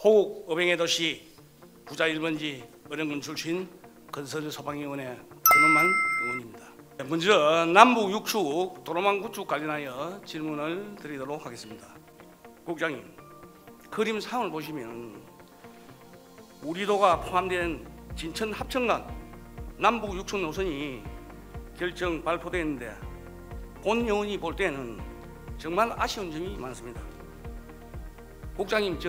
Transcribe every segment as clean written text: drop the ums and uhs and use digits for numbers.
호국 어병의 도시 부자 1번지 어령군 출신 건설 소방위원회 권원만 의원입니다. 먼저 남북 6축 도로망 구축 관련하여 질문을 드리도록 하겠습니다. 국장님, 그림상을 보시면 우리도가 포함된 진천 합천간 남북 6축 노선이 결정 발표됐는데 본 의원이 볼 때는 정말 아쉬운 점이 많습니다. 국장님,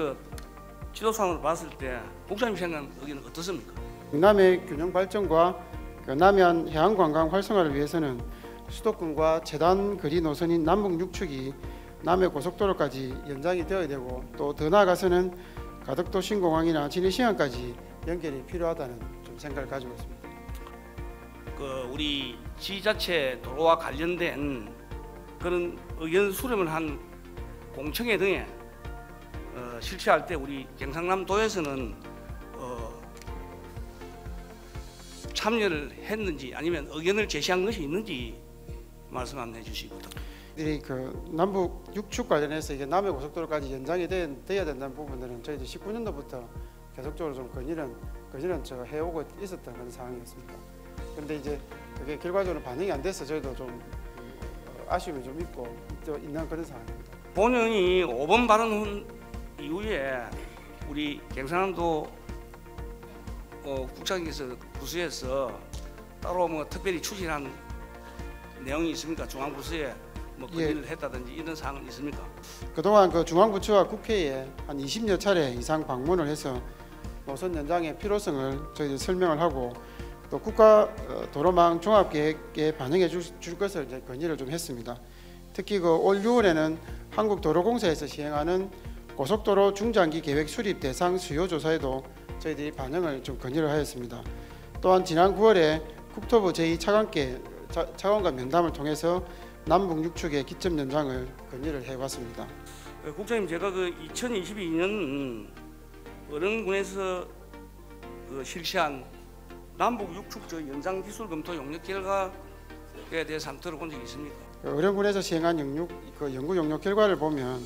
지도상으로 봤을 때 국장님 생각 의견은 어떻습니까? 경남의 균형 발전과 남해안 해안 관광 활성화를 위해서는 수도권과 최단 거리 노선인 남북 6축이 남해 고속도로까지 연장이 되어야 되고, 또 더 나아가서는 가덕도 신공항이나 진해시안까지 연결이 필요하다는 좀 생각을 가지고 있습니다. 우리 지자체 도로와 관련된 그런 의견 수렴을 한 공청회 등에 실시할 때 우리 경상남도에서는 참여를 했는지 아니면 의견을 제시한 것이 있는지 말씀 한번 해주시고. 남북 6축 관련해서 이게 남해 고속도로까지 연장이 돼야 된다는 부분들은 저희도 19년도부터 계속적으로 좀 건의는 해오고 있었던 그런 상황이었습니다. 그런데 이제 그게 결과적으로 반영이 안 돼서 저희도 좀 아쉬움이 좀 있는 그런 상황입니다. 본회의 5번 발언 후 이후에 우리 경상남도 국장님께서 부서에서 따로 특별히 추진한 내용이 있습니까? 중앙부서에 건의를 했다든지 이런 사항은 있습니까? 그동안 중앙부처와 국회에 한 20여 차례 이상 방문을 해서 노선 연장의 필요성을 저희들이 설명을 하고, 또 국가 도로망 종합계획에 반영해 줄 것을 이제 건의를 좀 했습니다. 특히 올 6월에는 한국도로공사에서 시행하는 고속도로 중장기 계획 수립 대상 수요 조사에도 저희들이 반영을 좀 건의를 하였습니다. 또한 지난 9월에 국토부 제2차관과 면담을 통해서 남북 6축의 기점 연장을 건의를 해왔습니다. 국장님, 제가 2022년 어령군에서 실시한 남북 6축 연장 기술 검토 용역 결과에 대해서 한번 들어본 적이 있습니까? 어령군에서 시행한 연구 용역 결과를 보면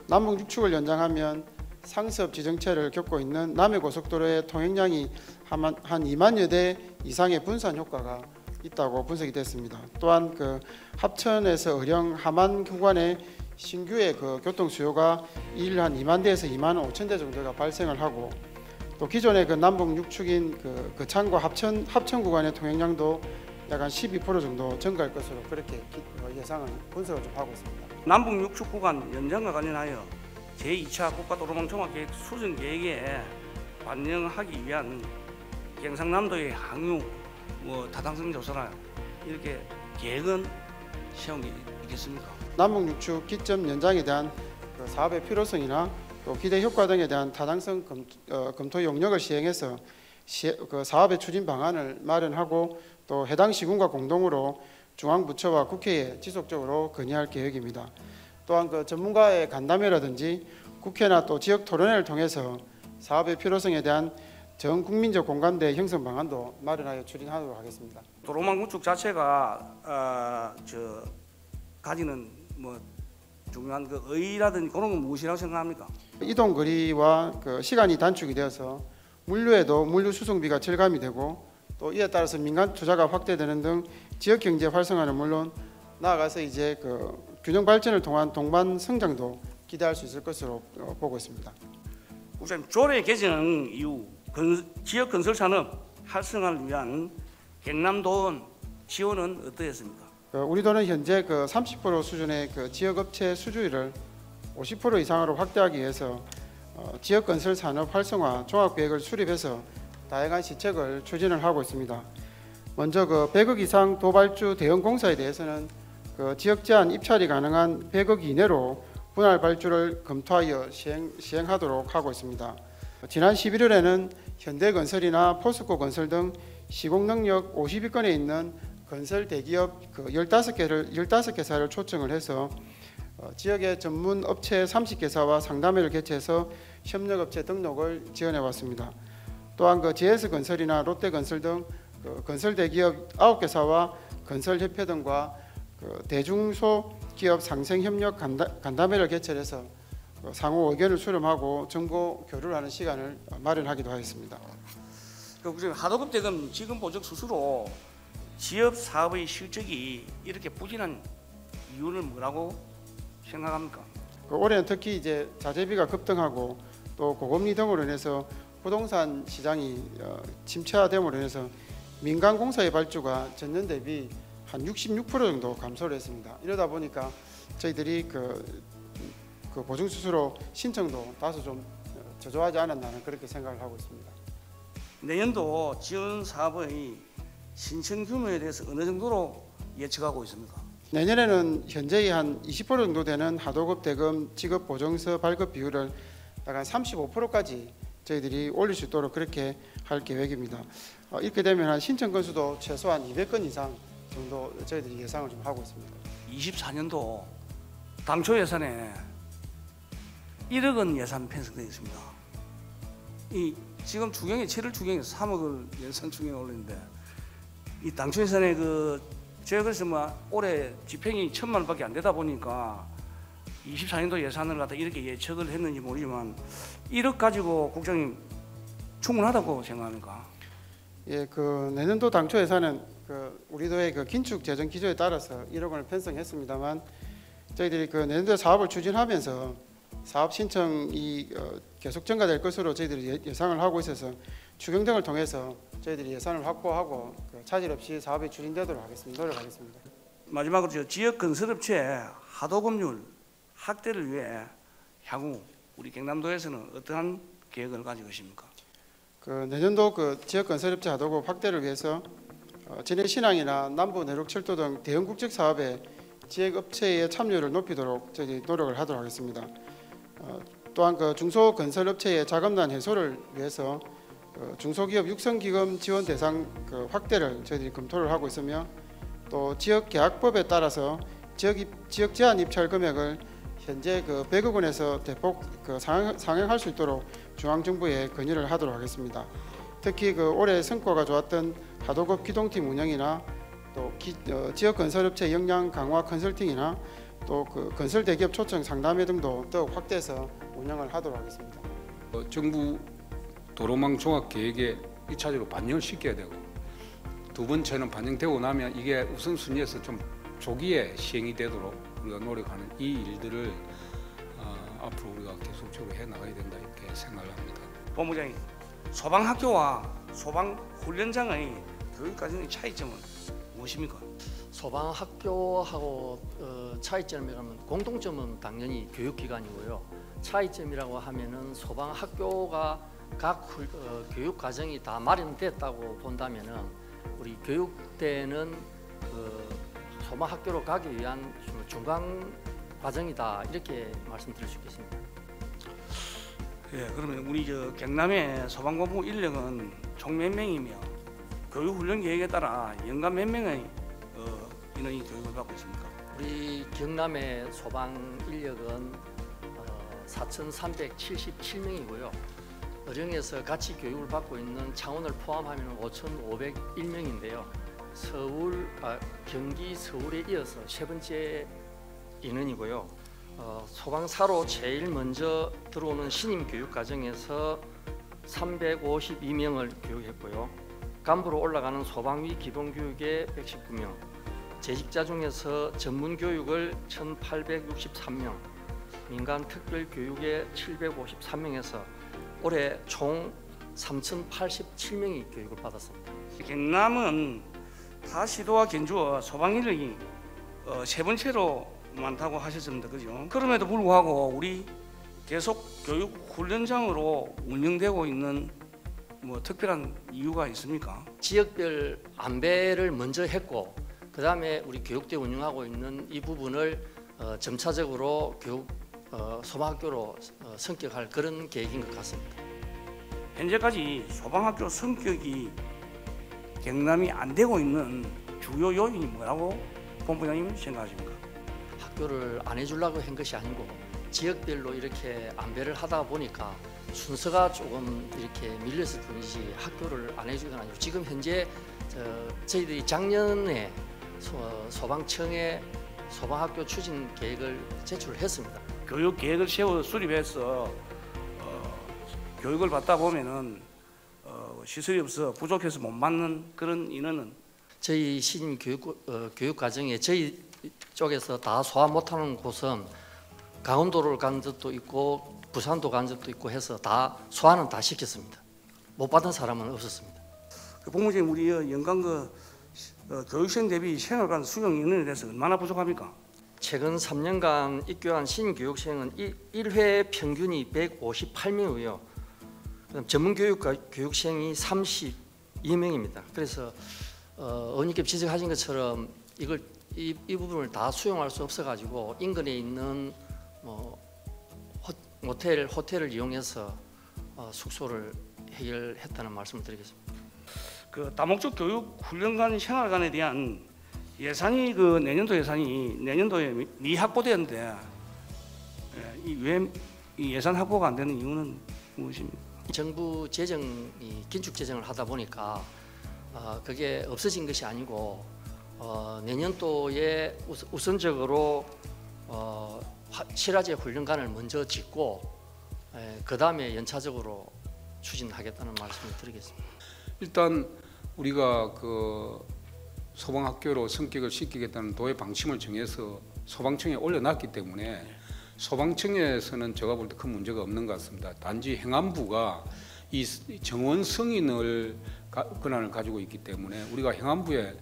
남북 6축을 연장하면 상습 지정체를 겪고 있는 남해 고속도로의 통행량이 한 2만여 대 이상의 분산 효과가 있다고 분석이 됐습니다. 또한 합천에서 어령 함안 구간의 신규의 교통 수요가 일 한 2만 대에서 2만 5천 대 정도가 발생을 하고, 또 기존의 남북 6축인 거창과 합천 구간의 통행량도 약 한 12% 정도 증가할 것으로 그렇게 예상을 분석을 좀 하고 있습니다. 남북 6축 구간 연장과 관련하여 제2차 국가도로망 종합계획 수정 계획에 반영하기 위한 경상남도의 항유 타당성 조사나 이렇게 계획은 세운 게 있겠습니까? 남북 6축 기점 연장에 대한 사업의 필요성이나 또 기대 효과 등에 대한 타당성 검토 용역을 시행해서 사업의 추진 방안을 마련하고, 또 해당 시군과 공동으로 중앙부처와 국회에 지속적으로 건의할 계획입니다. 또한 전문가의 간담회라든지 국회나 또 지역 토론회를 통해서 사업의 필요성에 대한 전 국민적 공감대 형성 방안도 마련하여 추진하도록 하겠습니다. 도로망 구축 자체가 가지는 중요한 의의라든지 그런 건 무엇이라고 생각합니까? 이동 거리와 시간이 단축이 되어서 물류에도 물류 수송비가 절감이 되고, 또 이에 따라서 민간 투자가 확대되는 등 지역 경제 활성화는 물론 나아가서 이제 균형 발전을 통한 동반 성장도 기대할 수 있을 것으로 보고 있습니다. 국장님, 조례 개정 이후 지역 건설 산업 활성화를 위한 경남도원 지원은 어떠했습니까? 우리 도는 현재 30% 수준의 지역 업체 수주율을 50% 이상으로 확대하기 위해서 지역 건설 산업 활성화 종합 계획을 수립해서 다양한 시책을 추진을 하고 있습니다. 먼저 100억 이상 도발주 대형 공사에 대해서는 지역 제한 입찰이 가능한 100억 이내로 분할 발주를 검토하여 시행하도록 하고 있습니다. 지난 11월에는 현대건설이나 포스코건설 등 시공 능력 50위권에 있는 건설 대기업 15개사를 초청을 해서 지역의 전문 업체 30개사와 상담회를 개최해서 협력업체 등록을 지원해 왔습니다. 또한 GS건설이나 롯데건설 등 건설 대기업 9개사와 건설협회 등과 대중소 기업 상생협력 간담회를 개최해서 상호 의견을 수렴하고 정보 교류를 하는 시간을 마련하기도 하였습니다. 그 하도급 대금 지금 보적 수수로 지역 사업의 실적이 이렇게 부진한 이유는 뭐라고 생각합니까? 올해는 특히 이제 자재비가 급등하고 또 고금리 등으로 인해서 부동산 시장이 침체화됨으로 인해서 민간 공사의 발주가 전년 대비 한 66% 정도 감소를 했습니다. 이러다 보니까 저희들이 그 보증 수수료 신청도 다소 좀 저조하지 않았나는 그렇게 생각을 하고 있습니다. 내년도 지원 사업의 신청 규모에 대해서 어느 정도로 예측하고 있습니까? 내년에는 현재의 한 20% 정도 되는 하도급 대금 지급 보증서 발급 비율을 약 한 35%까지 저희들이 올릴 수 있도록 그렇게 할 계획입니다. 이렇게 되면 한 신청 건수도 최소한 200건 이상 정도 저희들이 예상을 좀 하고 있습니다. 24년도 당초 예산에 1억 원 예산 편성되어 있습니다. 이 지금 추경에 7월 추경에 3억을 예산 추경에 올렸는데 이 당초 예산에 제가 그래서 올해 집행이 1,000만 원밖에 안 되다 보니까 24년도 예산을 갖다 이렇게 예측을 했는지 모르지만 1억 가지고 국장님 충분하다고 생각합니까? 예, 내년도 당초 예산은 우리도의 긴축 재정 기조에 따라서 1억 원을 편성했습니다만 저희들이 내년도 사업을 추진하면서 사업 신청이 계속 증가될 것으로 저희들이 예상을 하고 있어서 추경 등을 통해서 저희들이 예산을 확보하고 차질 없이 사업이 추진되도록 노력하겠습니다. 마지막으로 지역 건설업체 하도급률 확대를 위해 향후 우리 경남도에서는 어떠한 계획을 가지고 계십니까? 내년도 지역 건설업체 하도급 확대를 위해서 진해신항이나 남부 내륙철도 등 대형 국책 사업에 지역 업체의 참여를 높이도록 저희 노력을 하도록 하겠습니다. 또한 중소건설업체의 자금난 해소를 위해서 중소기업 육성기금 지원 대상 확대를 저희들이 검토를 하고 있으며 또 지역계약법에 따라서 지역 제한 입찰 금액을 현재 100억 원에서 대폭 상향할 수 있도록 중앙정부에 건의를 하도록 하겠습니다. 특히 올해 성과가 좋았던 하도급 기동팀 운영이나 또 지역 건설업체 역량 강화 컨설팅이나 또 건설 대기업 초청 상담회 등도 더욱 확대해서 운영을 하도록 하겠습니다. 정부 도로망 종합 계획에 1차적으로 반영을 시켜야 되고 두 번째는 반영되고 나면 이게 우선순위에서 좀 조기에 시행이 되도록 우리가 노력하는 이 일들을 앞으로 우리가 계속적으로 해 나가야 된다 이렇게 생각을 합니다. 본부장님, 소방학교와 소방훈련장의 교육 과정의 차이점은 무엇입니까? 소방학교하고 차이점이라면 공통점은 당연히 교육기관이고요. 차이점이라고 하면은 소방학교가 각 교육 과정이 다 마련됐다고 본다면은 우리 교육대는 소방학교로 가기 위한 중간 과정이다 이렇게 말씀드릴 수 있겠습니다. 예, 그러면 우리 경남의 소방본부 인력은 총 몇 명이며 교육훈련 계획에 따라 연간 몇 명의 인원이 교육을 받고 있습니까? 우리 경남의 소방 인력은 4,377명이고요. 어령에서 같이 교육을 받고 있는 창원을 포함하면 5,501명인데요. 경기, 서울에 이어서 세 번째 인원이고요. 소방사로 제일 먼저 들어오는 신임 교육 과정에서 352명을 교육했고요. 간부로 올라가는 소방위 기본교육에 119명, 재직자 중에서 전문 교육을 1,863명, 민간 특별 교육에 753명에서 올해 총 3,087명이 교육을 받았습니다. 경남은 타 시도와 견주어 소방 인력이 세 번째로 많다고 하셨습니다. 그죠? 그럼에도 불구하고 우리 계속 교육 훈련장으로 운영되고 있는 특별한 이유가 있습니까? 지역별 안배를 먼저 했고 그 다음에 우리 교육대 운영하고 있는 이 부분을 점차적으로 소방학교로 성격할 그런 계획인 것 같습니다. 현재까지 소방학교 성격이 경남이 안 되고 있는 주요 요인이 뭐라고 본부장님 생각하십니까? 학교를 안 해주려고 한 것이 아니고 지역별로 이렇게 안배를 하다 보니까 순서가 조금 이렇게 밀렸을 뿐이지 학교를 안 해주는 건 아니고 지금 현재 저희들이 작년에 소방청에 소방학교 추진 계획을 제출했습니다. 교육 계획을 세워 수립해서 교육을 받다 보면은 시설이 없어 부족해서 못 맞는 그런 인원은 저희 신임 교육 과정에 저희 쪽에서 다 소화 못하는 곳은 강원도를 간 적도 있고 부산도 간 적도 있고 해서 다 소화는 다 시켰습니다. 못 받은 사람은 없었습니다. 그 본부장님 우리 연간 교육생 대비 생활관 수용 인원에 대해서 얼마나 부족합니까? 최근 3년간 입교한 신교육생은 1회 평균이 158명이고요. 그다음 전문 교육생이 32명입니다. 그래서 의원님께 지적하신 것처럼 이 부분을 다 수용할 수 없어가지고 인근에 있는 호텔을 이용해서 숙소를 해결했다는 말씀을 드리겠습니다. 그 다목적 교육 훈련관 생활관에 대한 예산이 내년도 예산이 내년도에 미확보되는데 왜 이 예산 확보가 안 되는 이유는 무엇입니까? 정부 재정이 긴축 재정을 하다 보니까 그게 없어진 것이 아니고 내년도에 우선적으로 실화제 훈련관을 먼저 짓고 그 다음에 연차적으로 추진하겠다는 말씀을 드리겠습니다. 일단 우리가 그 소방학교로 성격을 시키겠다는 도의 방침을 정해서 소방청에 올려놨기 때문에 소방청에서는 제가 볼 때 큰 문제가 없는 것 같습니다. 단지 행안부가 이 정원 승인을 권한을 가지고 있기 때문에 우리가 행안부에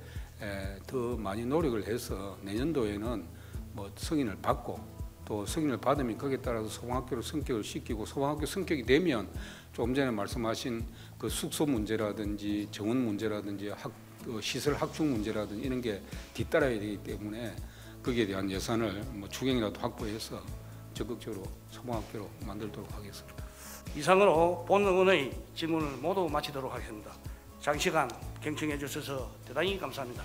더 많이 노력을 해서 내년도에는 뭐 승인을 받고 또 승인을 받으면 거기에 따라서 소방학교로 성격을 시키고 소방학교 성격이 되면 조금 전에 말씀하신 그 숙소 문제라든지 정원 문제라든지 시설 확충 문제라든지 이런 게 뒤따라야 되기 때문에 거기에 대한 예산을 뭐 추경이라도 확보해서 적극적으로 소방학교로 만들도록 하겠습니다. 이상으로 본 의원의 질문을 모두 마치도록 하겠습니다. 장시간 경청해 주셔서 대단히 감사합니다.